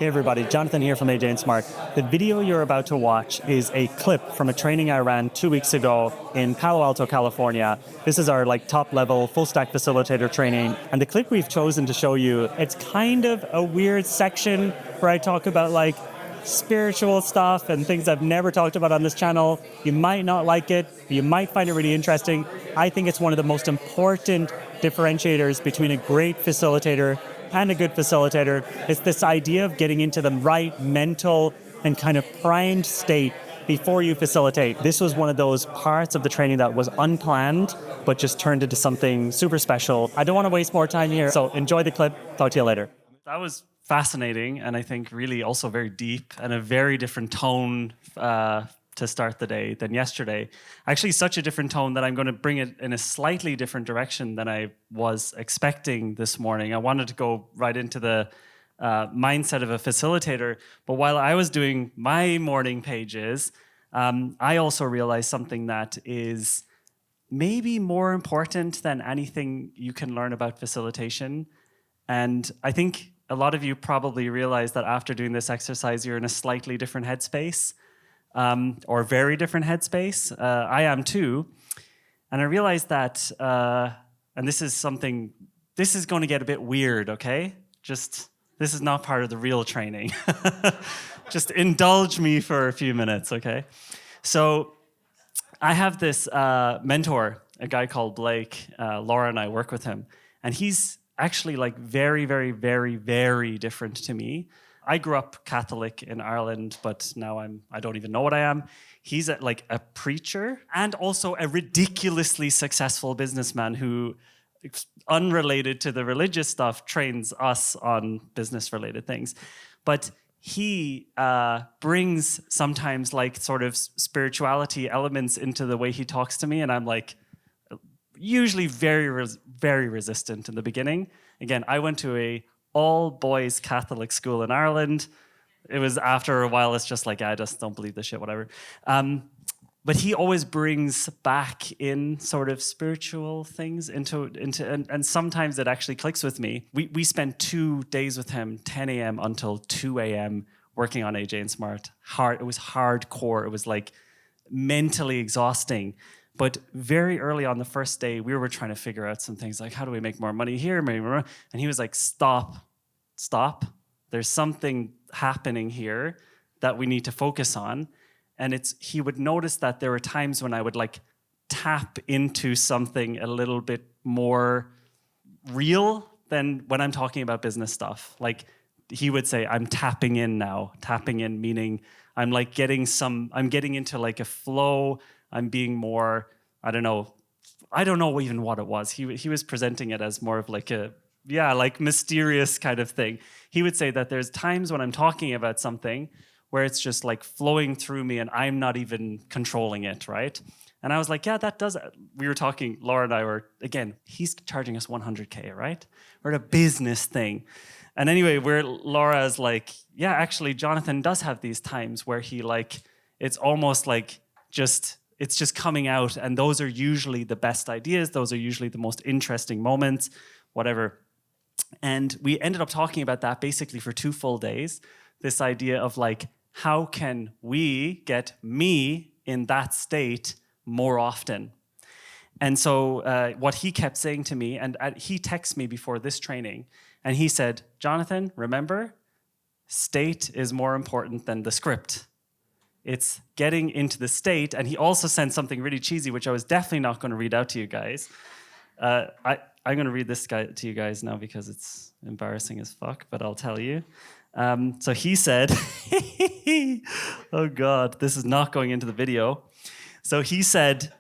Hey everybody, Jonathan here from AJ&Smart. The video you're about to watch is a clip from a training I ran 2 weeks ago in Palo Alto, California. This is our top level full stack facilitator training. And the clip we've chosen to show you, it's kind of a weird section where I talk about spiritual stuff and things I've never talked about on this channel. You might not like it, but you might find it really interesting. I think it's one of the most important differentiators between a great facilitator and a good facilitator. It's this idea of getting into the right mental and kind of primed state before you facilitate. This was one of those parts of the training that was unplanned, but just turned into something super special. I don't want to waste more time here, so enjoy the clip. Talk to you later. That was fascinating, and I think really also very deep and a very different tone to start the day than yesterday. Actually, such a different tone that I'm going to bring it in a slightly different direction than I was expecting this morning. I wanted to go right into the mindset of a facilitator, but while I was doing my morning pages, I also realized something that is maybe more important than anything you can learn about facilitation. And I think a lot of you probably realize that after doing this exercise, you're in a slightly different headspace. Or very different headspace. I am too. And I realized that, and this is going to get a bit weird, okay? This is not part of the real training. Just indulge me for a few minutes, okay? So I have this mentor, a guy called Blake. Laura and I work with him. And he's actually very, very, very, very different to me. I grew up Catholic in Ireland, but now I don't even know what I am. He's a preacher and also a ridiculously successful businessman who, unrelated to the religious stuff, trains us on business-related things. But he brings sometimes sort of spirituality elements into the way he talks to me, and I'm usually very, very resistant in the beginning. Again, I went to a all-boys Catholic school in Ireland. It was after a while, it's just I just don't believe this shit, whatever. But he always brings back in sort of spiritual things into and sometimes it actually clicks with me. We spent 2 days with him, 10 a.m. until 2 a.m. working on AJ&Smart. It was hardcore. It was mentally exhausting. But very early on the first day, we were trying to figure out some things how do we make more money here? And he was stop. There's something happening here that we need to focus on. And he would notice that there were times when I would tap into something a little bit more real than when I'm talking about business stuff. He would say, I'm tapping in now. Tapping in meaning I'm getting into a flow. I'm being more, I don't know even what it was. He was presenting it as more of mysterious kind of thing. He would say that there's times when I'm talking about something where it's just flowing through me and I'm not even controlling it, right? And I was yeah, that does it. We were talking, Laura and I were, again, he's charging us $100K, right? We're at a business thing. And anyway, Laura's yeah, actually, Jonathan does have these times where he it's almost it's just coming out, and those are usually the best ideas. Those are usually the most interesting moments, whatever. And we ended up talking about that basically for 2 full days, this idea of how can we get me in that state more often? And so what he kept saying to me, and he texted me before this training, and he said, Jonathan, remember, state is more important than the script. It's getting into the state. And he also sent something really cheesy, which I was definitely not going to read out to you guys. I'm going to read this guy to you guys now because it's embarrassing as fuck, but I'll tell you. So he said, oh God, this is not going into the video. So he said,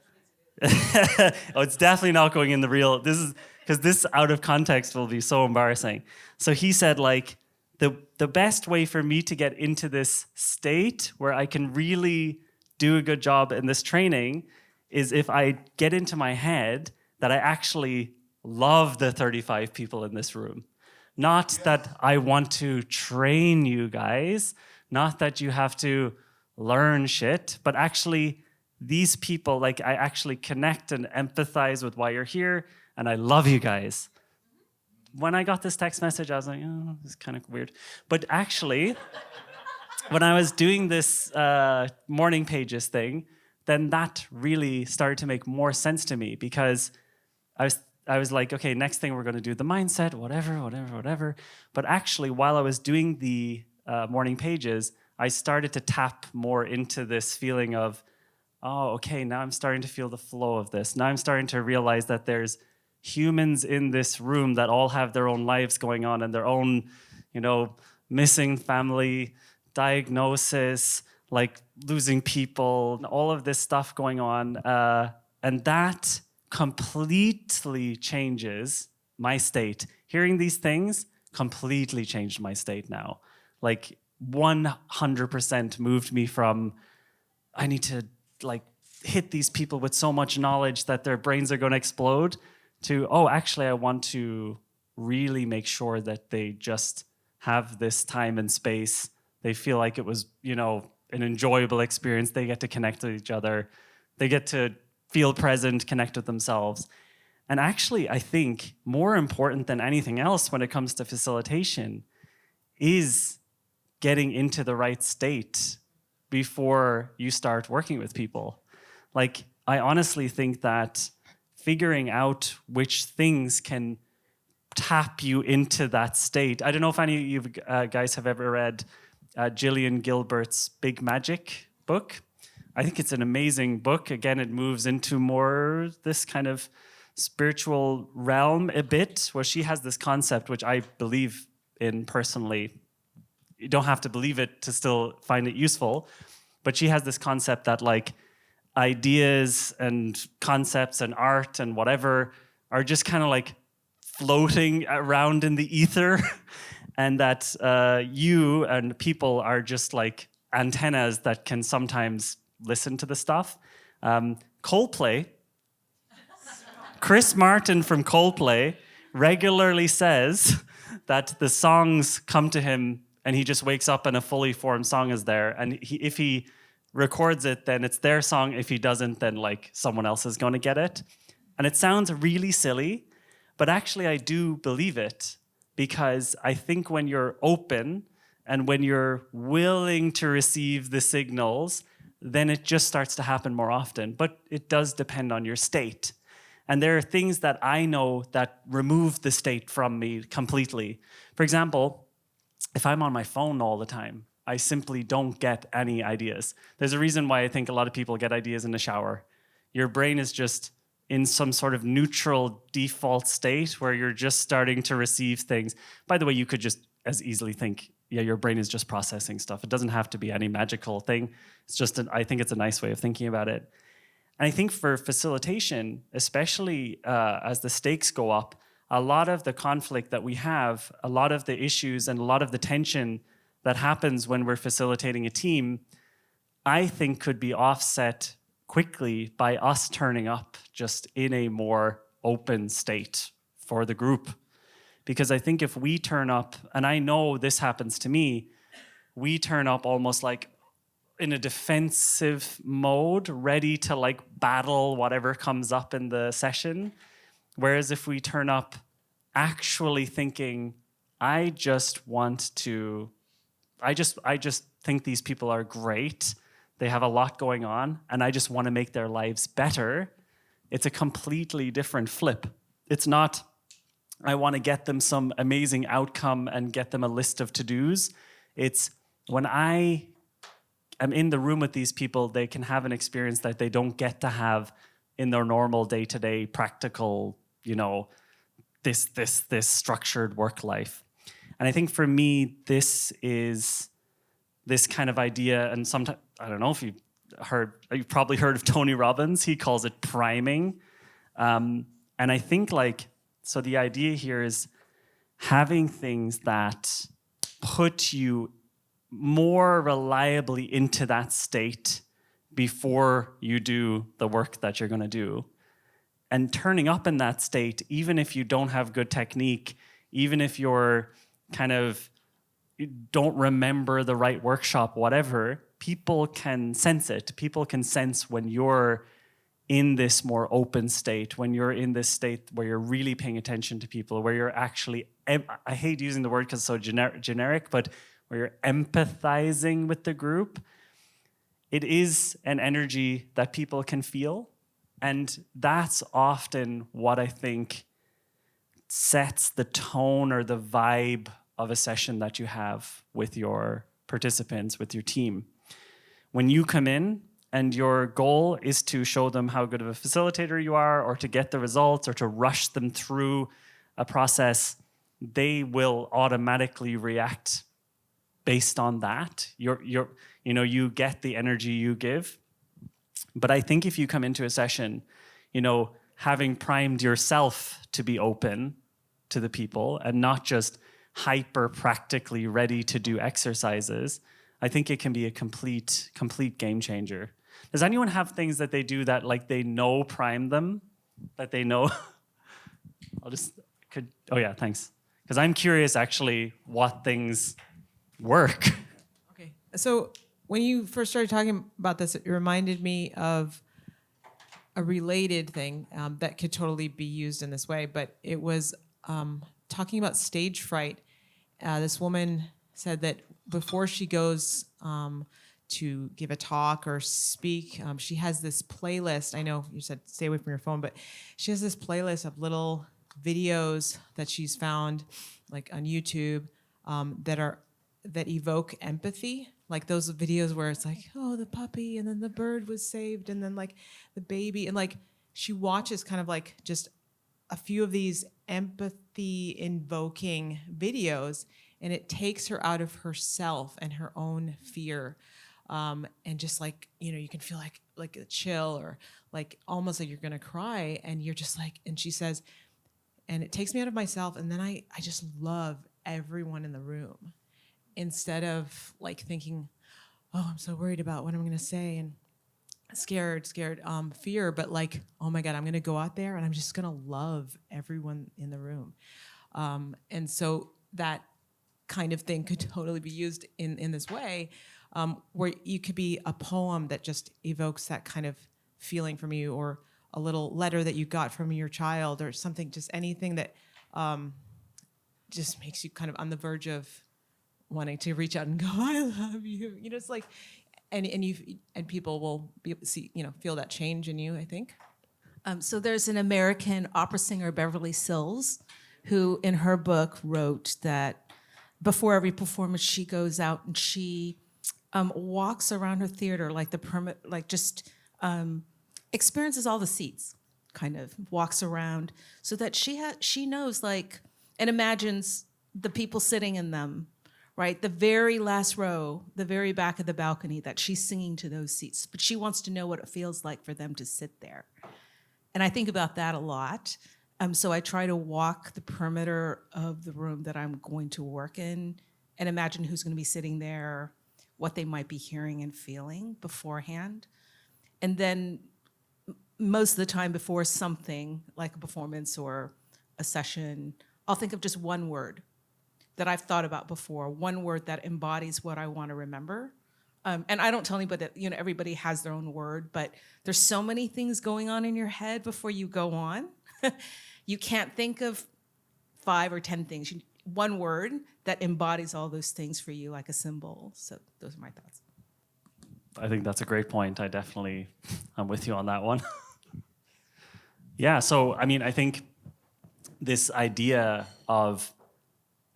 oh, it's definitely not going in the real. This is because this out of context will be so embarrassing. So he said the best way for me to get into this state where I can really do a good job in this training is if I get into my head that I actually love the 35 people in this room. Not that I want to train you guys, not that you have to learn shit, but actually these people, I actually connect and empathize with why you're here, and I love you guys. when I got this text message, I was like, oh, this is kind of weird. But actually, when I was doing this morning pages thing, then that really started to make more sense to me, because I was like, okay, next thing we're going to do the mindset, whatever. But actually, while I was doing the morning pages, I started to tap more into this feeling of, oh, okay, now I'm starting to feel the flow of this. Now I'm starting to realize that there's humans in this room that all have their own lives going on and their own, missing family, diagnosis, like losing people, all of this stuff going on. And that completely changes my state. Hearing these things completely changed my state now. Like 100% moved me from, I need to like hit these people with so much knowledge that their brains are going to explode, to, oh, actually, I want to really make sure that they just have this time and space. They feel like it was, an enjoyable experience. They get to connect with each other. They get to feel present, connect with themselves. And actually, I think more important than anything else when it comes to facilitation is getting into the right state before you start working with people. Like, I honestly think that figuring out which things can tap you into that state. I don't know if any of you guys have ever read Gillian Gilbert's Big Magic book. I think it's an amazing book. Again, it moves into more this kind of spiritual realm a bit, where she has this concept, which I believe in personally. You don't have to believe it to still find it useful. But she has this concept that like ideas and concepts and art and whatever are just kind of like floating around in the ether, and that you and people are just like antennas that can sometimes listen to the stuff. Coldplay, Chris Martin from Coldplay regularly says that the songs come to him and he just wakes up and a fully formed song is there. And if he records it, then it's their song. If he doesn't, then like someone else is going to get it. And it sounds really silly, but actually I do believe it, because I think when you're open and when you're willing to receive the signals, then it just starts to happen more often. But it does depend on your state. And there are things that I know that remove the state from me completely. For example, if I'm on my phone all the time, I simply don't get any ideas. There's a reason why I think a lot of people get ideas in the shower. Your brain is just in some sort of neutral default state where you're just starting to receive things. By the way, you could just as easily think, yeah, your brain is just processing stuff. It doesn't have to be any magical thing. It's just, I think it's a nice way of thinking about it. And I think for facilitation, especially as the stakes go up, a lot of the conflict that we have, a lot of the issues and a lot of the tension that happens when we're facilitating a team, I think could be offset quickly by us turning up just in a more open state for the group. Because I think if we turn up, and I know this happens to me, we turn up almost like in a defensive mode, ready to like battle whatever comes up in the session. Whereas if we turn up actually thinking, I just think these people are great. They have a lot going on, and I just want to make their lives better. It's a completely different flip. It's not, I want to get them some amazing outcome and get them a list of to-dos. It's when I am in the room with these people, they can have an experience that they don't get to have in their normal day-to-day practical, this structured work life. And I think for me, this is this kind of idea, and sometimes, I don't know if you've probably heard of Tony Robbins. He calls it priming. And I think so the idea here is having things that put you more reliably into that state before you do the work that you're going to do. And turning up in that state, even if you don't have good technique, even if you're you don't remember the right workshop, whatever, people can sense it. People can sense when you're in this more open state, when you're in this state where you're really paying attention to people, where you're actually, I hate using the word because it's so generic, but where you're empathizing with the group, it is an energy that people can feel. And that's often what I think sets the tone or the vibe of a session that you have with your participants, with your team. When you come in and your goal is to show them how good of a facilitator you are, or to get the results, or to rush them through a process, they will automatically react based on that. You get the energy you give. But I think if you come into a session, having primed yourself to be open to the people and not just hyper practically ready to do exercises, I think it can be a complete game changer. Does anyone have things that they do that they know prime them, that they know? Oh yeah, thanks. Because I'm curious actually what things work. Okay, so when you first started talking about this, it reminded me of a related thing that could totally be used in this way, but it was talking about stage fright. This woman said that before she goes to give a talk or speak, she has this playlist. I know you said stay away from your phone, but she has this playlist of little videos that she's found, like on YouTube, that evoke empathy. Like those videos where it's like, oh, the puppy, and then the bird was saved, and then like the baby, and like she watches kind of like just a few of these empathy invoking videos, and it takes her out of herself and her own fear. And just like, you can feel like a chill, or like almost like you're gonna cry, and you're just like, and she says, and it takes me out of myself, and then I just love everyone in the room, instead of like thinking, oh, I'm so worried about what I'm gonna say, and scared, fear, but like, oh my God, I'm gonna go out there and I'm just gonna love everyone in the room. And so that kind of thing could totally be used in this way, where you could be a poem that just evokes that kind of feeling from you, or a little letter that you got from your child, or something, just anything that just makes you kind of on the verge of wanting to reach out and go, I love you. It's like, and people will feel that change in you, I think. So there's an American opera singer, Beverly Sills, who in her book wrote that before every performance she goes out and she walks around her theater experiences all the seats, kind of walks around, so that she knows and imagines the people sitting in them, right? The very last row, the very back of the balcony, that she's singing to those seats. But she wants to know what it feels like for them to sit there. And I think about that a lot. So I try to walk the perimeter of the room that I'm going to work in and imagine who's going to be sitting there, what they might be hearing and feeling beforehand. And then most of the time before something like a performance or a session, I'll think of just one word that I've thought about before, one word that embodies what I want to remember. And I don't tell anybody that, everybody has their own word, but there's so many things going on in your head before you go on. You can't think of 5 or 10 things. One word that embodies all those things for you, like a symbol. So those are my thoughts. I think that's a great point. I'm with you on that one. Yeah, so I think this idea of,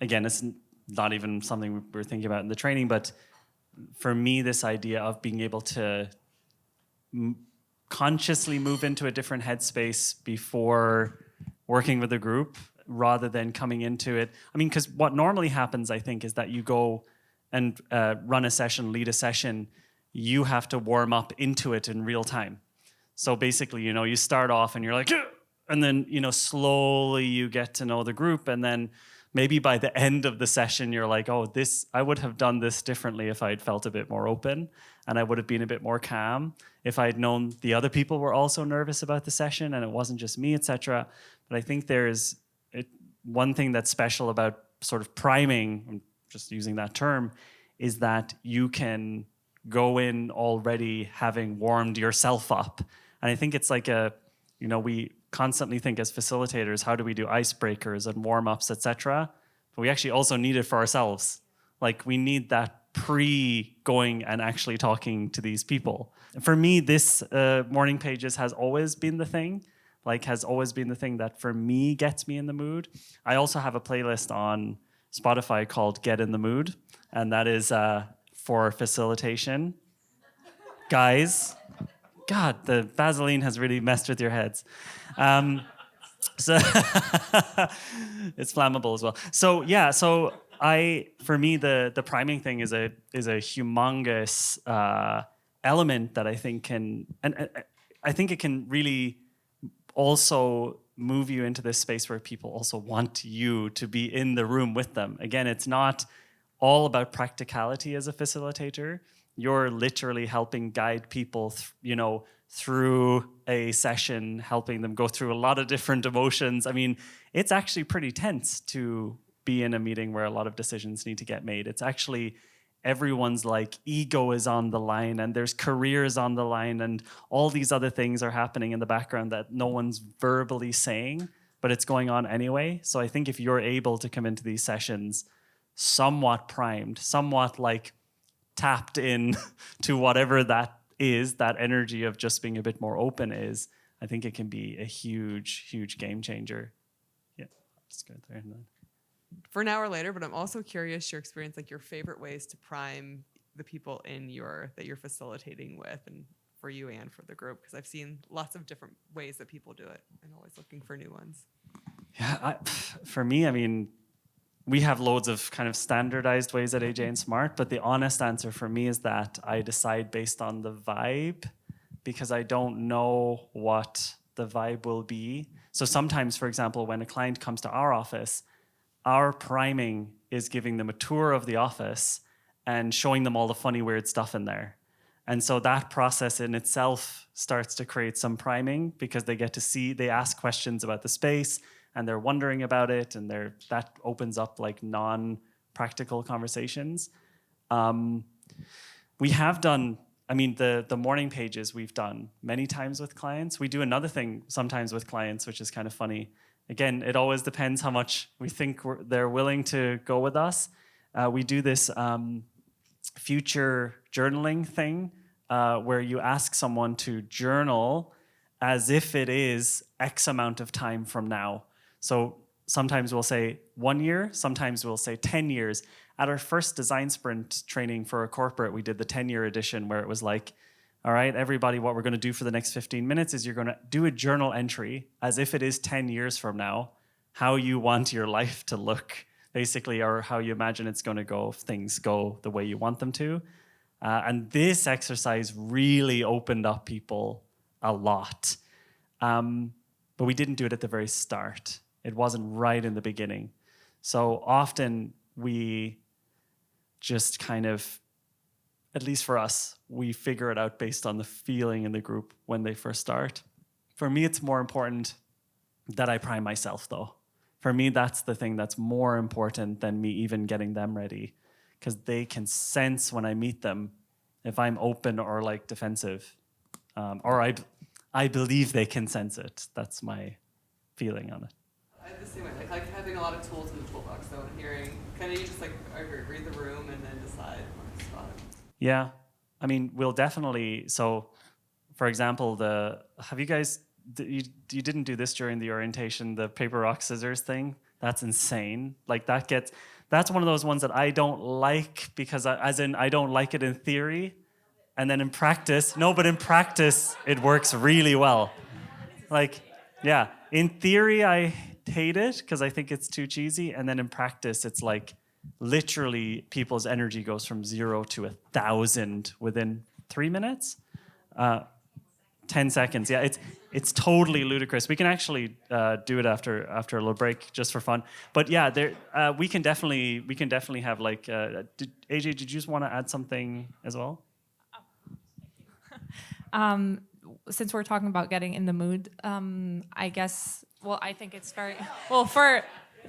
again, it's not even something we're thinking about in the training, but for me, this idea of being able to consciously move into a different headspace before working with a group, rather than coming into it. Because what normally happens, I think, is that you go and run a session, lead a session, you have to warm up into it in real time. So basically, you start off and you're like, and then, slowly you get to know the group, and then maybe by the end of the session, you're like, oh, I would have done this differently if I'd felt a bit more open, and I would have been a bit more calm if I'd known the other people were also nervous about the session and it wasn't just me, etc. But I think there's one thing that's special about sort of priming, I'm just using that term, is that you can go in already having warmed yourself up And I think it's like we constantly think as facilitators, how do we do icebreakers and warm-ups, etc. But we actually also need it for ourselves. Like we need that pre-going and actually talking to these people. For me, this morning pages has always been the thing. Has always been the thing that for me gets me in the mood. I also have a playlist on Spotify called Get in the Mood, and that is for facilitation. Guys, God, the Vaseline has really messed with your heads. So it's flammable as well. So yeah, for me, the priming thing is a humongous element that I think I think it can really also move you into this space where people also want you to be in the room with them. Again, it's not all about practicality as a facilitator. You're literally helping guide people, through a session, helping them go through a lot of different emotions. I mean, it's actually pretty tense to be in a meeting where a lot of decisions need to get made. It's actually everyone's ego is on the line and there's careers on the line and all these other things are happening in the background that no one's verbally saying, but it's going on anyway. So I think if you're able to come into these sessions somewhat primed, somewhat tapped in to whatever that is, that energy of just being a bit more open is, I think it can be a huge, huge game changer. Yeah, just go there. For an hour later, but I'm also curious your experience, your favorite ways to prime the people that you're facilitating with, and for you and for the group, because I've seen lots of different ways that people do it and always looking for new ones. Yeah, for me, I mean, we have loads of kind of standardized ways at AJ&Smart, but the honest answer for me is that I decide based on the vibe, because I don't know what the vibe will be. So sometimes, for example, when a client comes to our office, our priming is giving them a tour of the office and showing them all the funny, weird stuff in there. And so that process in itself starts to create some priming because they get to see, they ask questions about the space and they're wondering about it, and that opens up non-practical conversations. We have done, the morning pages we've done many times with clients. We do another thing sometimes with clients, which is kind of funny. Again, it always depends how much we think they're willing to go with us. We do this future journaling thing where you ask someone to journal as if it is X amount of time from now. So sometimes we'll say 1 year, sometimes we'll say 10 years. At our first design sprint training for a corporate, we did the 10-year edition where it was all right, everybody, what we're going to do for the next 15 minutes is you're going to do a journal entry as if it is 10 years from now, how you want your life to look, basically, or how you imagine it's going to go if things go the way you want them to. And this exercise really opened up people a lot. But we didn't do it at the very start. It wasn't right in the beginning. So often we just kind of, at least for us, we figure it out based on the feeling in the group when they first start. For me, it's more important that I prime myself, though. For me, that's the thing that's more important than me even getting them ready, because they can sense when I meet them if I'm open or defensive, or I believe they can sense it. That's my feeling on it. I have the same way, like having a lot of tools in the toolbox, though, and hearing, kind of you just read the room and then decide on the spot. Yeah, we'll definitely, so for example, have you guys, you didn't do this during the orientation, the paper, rock, scissors thing? That's insane. That's one of those ones that I don't like because I don't like it in theory. And then in practice, it works really well. Yeah, in theory, I hate it because I think it's too cheesy. And then in practice, it's literally people's energy goes from 0 to 1,000 within 3 minutes. 10 seconds. Yeah, it's totally ludicrous. We can actually do it after a little break just for fun. But yeah, we can definitely have AJ, did you just want to add something as well? Since we're talking about getting in the mood, I guess, I think it's very, for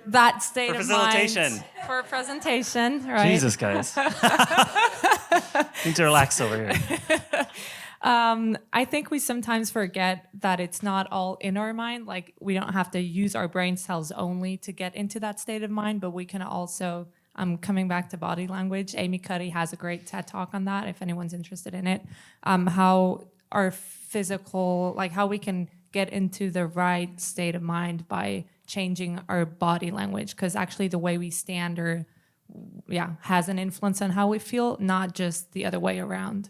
that state for of facilitation. Mind. For presentation, right? Jesus, guys. Need to relax over here. I think we sometimes forget that it's not all in our mind. Like we don't have to use our brain cells only to get into that state of mind, but we can also, coming back to body language, Amy Cuddy has a great TED Talk on that if anyone's interested in it. How our physical, like how we can get into the right state of mind by changing our body language, because actually the way we stand or has an influence on how we feel, not just the other way around.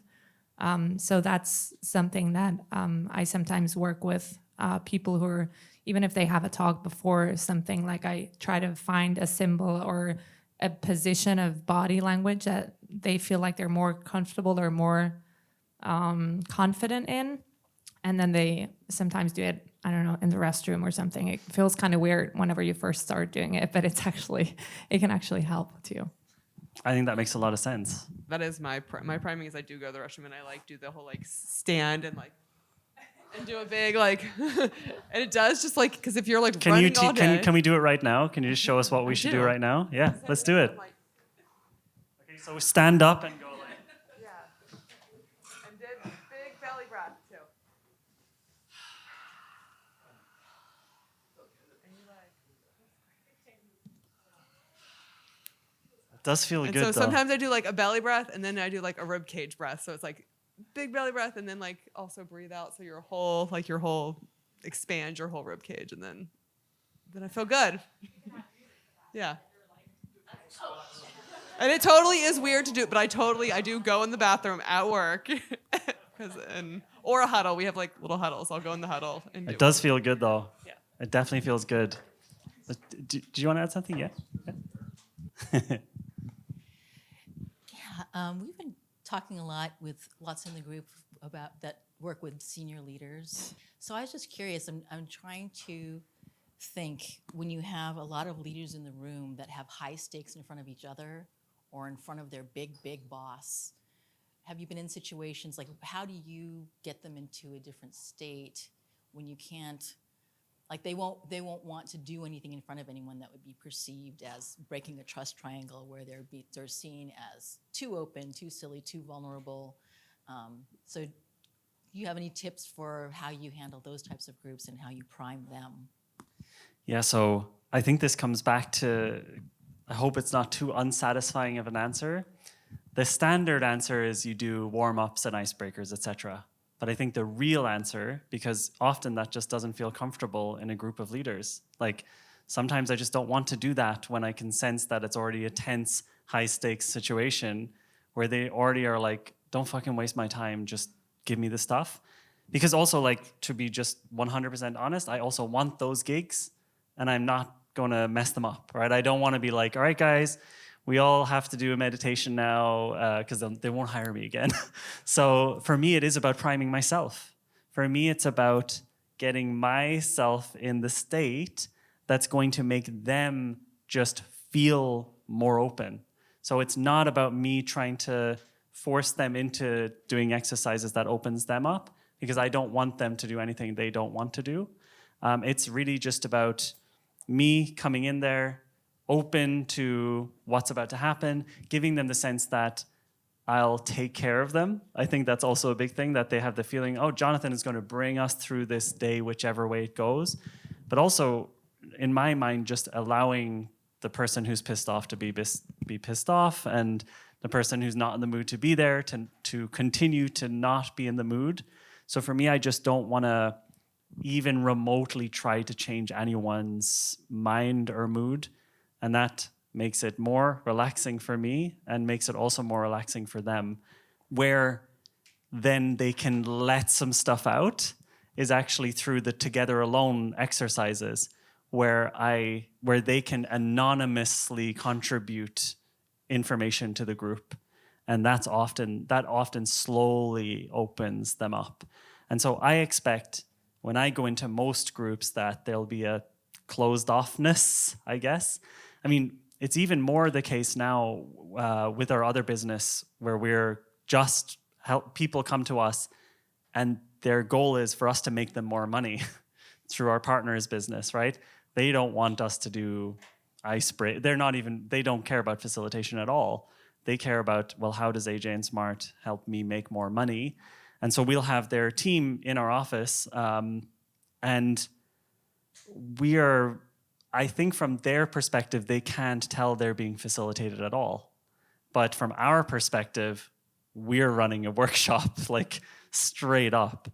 So that's something that I sometimes work with people who are, even if they have a talk before something, like I try to find a symbol or a position of body language that they feel like they're more comfortable or more confident in. And then they sometimes do it, I don't know, in the restroom or something. It feels kind of weird whenever you first start doing it, but it can actually help too. I think that makes a lot of sense. That is my priming is I do go to the restroom and I like do the whole like stand and like and do a big like and it does just like because if you're like running all day. Can we do it right now? Can you just show us what we should do right now? Yeah, let's do it. Okay, so stand up and go like. Yeah. And did big belly breath too. It does feel And good so though. sometimes I do like a belly breath and then I do like a rib cage breath. So it's like big belly breath and then like also breathe out so your whole expand your whole rib cage and then I feel good. Yeah. And it totally is weird to do, but I do go in the bathroom at work or a huddle. We have like little huddles. I'll go in the huddle and do It does feel good though. Yeah. It definitely feels good. Do you want to add something? Yeah. We've been talking a lot with lots in the group about that work with senior leaders. So I was just curious. I'm trying to think when you have a lot of leaders in the room that have high stakes in front of each other or in front of their big boss. Have you been in situations like how do you get them into a different state when you can't? Like they won't want to do anything in front of anyone that would be perceived as breaking a trust triangle, where they're seen as too open, too silly, too vulnerable. So, do you have any tips for how you handle those types of groups and how you prime them? Yeah. So I think this comes back to. I hope it's not too unsatisfying of an answer. The standard answer is you do warm-ups and icebreakers, etc. But I think the real answer, because often that just doesn't feel comfortable in a group of leaders. Like sometimes I just don't want to do that when I can sense that it's already a tense, high-stakes situation where they already are like, don't fucking waste my time, just give me the stuff. Because also, like, to be just 100% honest, I also want those gigs and I'm not going to mess them up, right? I don't want to be like, all right, guys, we all have to do a meditation now because they won't hire me again. So for me, it is about priming myself. For me, it's about getting myself in the state that's going to make them just feel more open. So it's not about me trying to force them into doing exercises that opens them up because I don't want them to do anything they don't want to do. It's really just about me coming in there, open to what's about to happen, giving them the sense that I'll take care of them. I think that's also a big thing, that they have the feeling, oh, Jonathan is going to bring us through this day, whichever way it goes. But also, in my mind, just allowing the person who's pissed off to be pissed off, and the person who's not in the mood to be there to continue to not be in the mood. So for me, I just don't want to even remotely try to change anyone's mind or mood. And that makes it more relaxing for me and makes it also more relaxing for them, where then they can let some stuff out is actually through the together alone exercises where they can anonymously contribute information to the group. And that often slowly opens them up. And so I expect when I go into most groups that there'll be a closed offness, I guess. I mean, it's even more the case now with our other business where we're just help people come to us and their goal is for us to make them more money through our partner's business, right? They don't want us to do icebreaker. They don't care about facilitation at all. They care about, well, how does AJ&Smart help me make more money? And so we'll have their team in our office, and we are, I think from their perspective, they can't tell they're being facilitated at all. But from our perspective, we're running a workshop like straight up.